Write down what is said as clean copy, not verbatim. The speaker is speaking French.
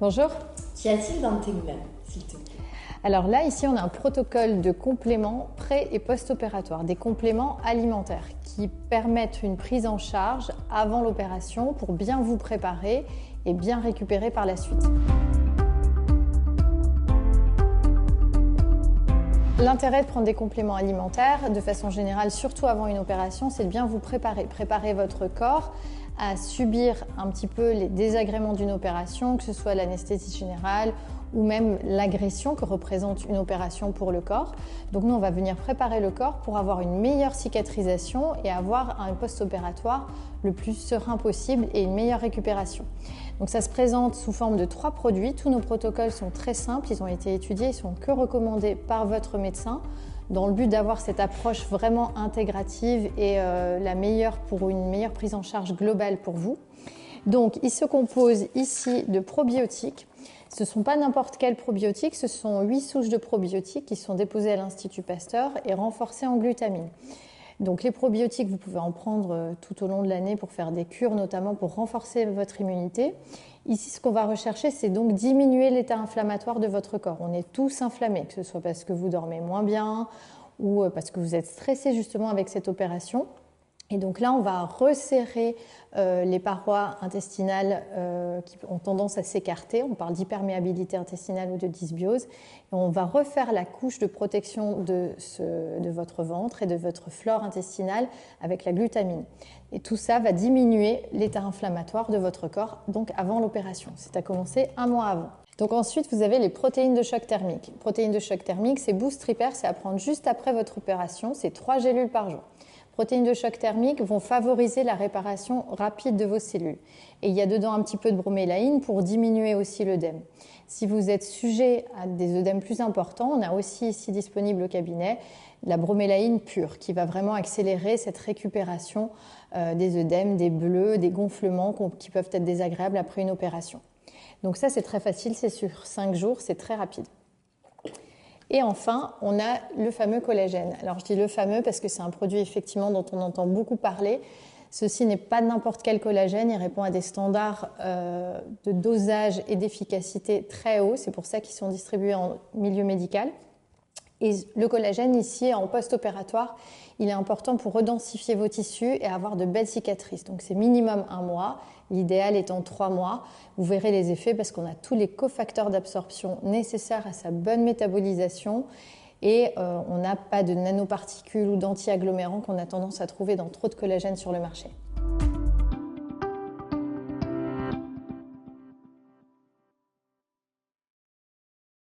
Bonjour. Qu'y a-t-il dans tes mains, s'il te plaît? Alors là, ici, on a un protocole de compléments pré- et post-opératoires, des compléments alimentaires qui permettent une prise en charge avant l'opération pour bien vous préparer et bien récupérer par la suite. L'intérêt de prendre des compléments alimentaires, de façon générale, surtout avant une opération, c'est de bien vous préparer votre corps à subir un petit peu les désagréments d'une opération, que ce soit l'anesthésie générale ou même l'agression que représente une opération pour le corps. Donc nous, on va venir préparer le corps pour avoir une meilleure cicatrisation et avoir un post-opératoire le plus serein possible et une meilleure récupération. Donc ça se présente sous forme de 3 produits. Tous nos protocoles sont très simples, ils ont été étudiés, ils sont que recommandés par votre médecin dans le but d'avoir cette approche vraiment intégrative et la meilleure pour une meilleure prise en charge globale pour vous. Donc il se compose ici de probiotiques. Ce ne sont pas n'importe quels probiotiques, ce sont 8 souches de probiotiques qui sont déposées à l'Institut Pasteur et renforcées en glutamine. Donc les probiotiques, vous pouvez en prendre tout au long de l'année pour faire des cures, notamment pour renforcer votre immunité. Ici, ce qu'on va rechercher, c'est donc diminuer l'état inflammatoire de votre corps. On est tous inflammés, que ce soit parce que vous dormez moins bien ou parce que vous êtes stressé justement avec cette opération. Et donc là, on va resserrer les parois intestinales qui ont tendance à s'écarter. On parle d'hyperméabilité intestinale ou de dysbiose. Et on va refaire la couche de protection de votre ventre et de votre flore intestinale avec la glutamine. Et tout ça va diminuer l'état inflammatoire de votre corps, donc avant l'opération. C'est à commencer 1 mois avant. Donc ensuite, vous avez les protéines de choc thermique. Protéines de choc thermique, c'est Boost Repair, c'est à prendre juste après votre opération. C'est 3 gélules par jour. Protéines de choc thermique vont favoriser la réparation rapide de vos cellules. Et il y a dedans un petit peu de bromélaïne pour diminuer aussi l'œdème. Si vous êtes sujet à des œdèmes plus importants, on a aussi ici disponible au cabinet la bromélaïne pure qui va vraiment accélérer cette récupération des œdèmes, des bleus, des gonflements qui peuvent être désagréables après une opération. Donc ça, c'est très facile, c'est sur 5 jours, c'est très rapide. Et enfin, on a le fameux collagène. Alors je dis le fameux parce que c'est un produit effectivement dont on entend beaucoup parler. Ceci n'est pas n'importe quel collagène, il répond à des standards de dosage et d'efficacité très hauts. C'est pour ça qu'ils sont distribués en milieu médical. Et le collagène ici, en post-opératoire, il est important pour redensifier vos tissus et avoir de belles cicatrices. Donc c'est minimum 1 mois, l'idéal étant 3 mois. Vous verrez les effets parce qu'on a tous les cofacteurs d'absorption nécessaires à sa bonne métabolisation et on n'a pas de nanoparticules ou d'anti-agglomérants qu'on a tendance à trouver dans trop de collagène sur le marché.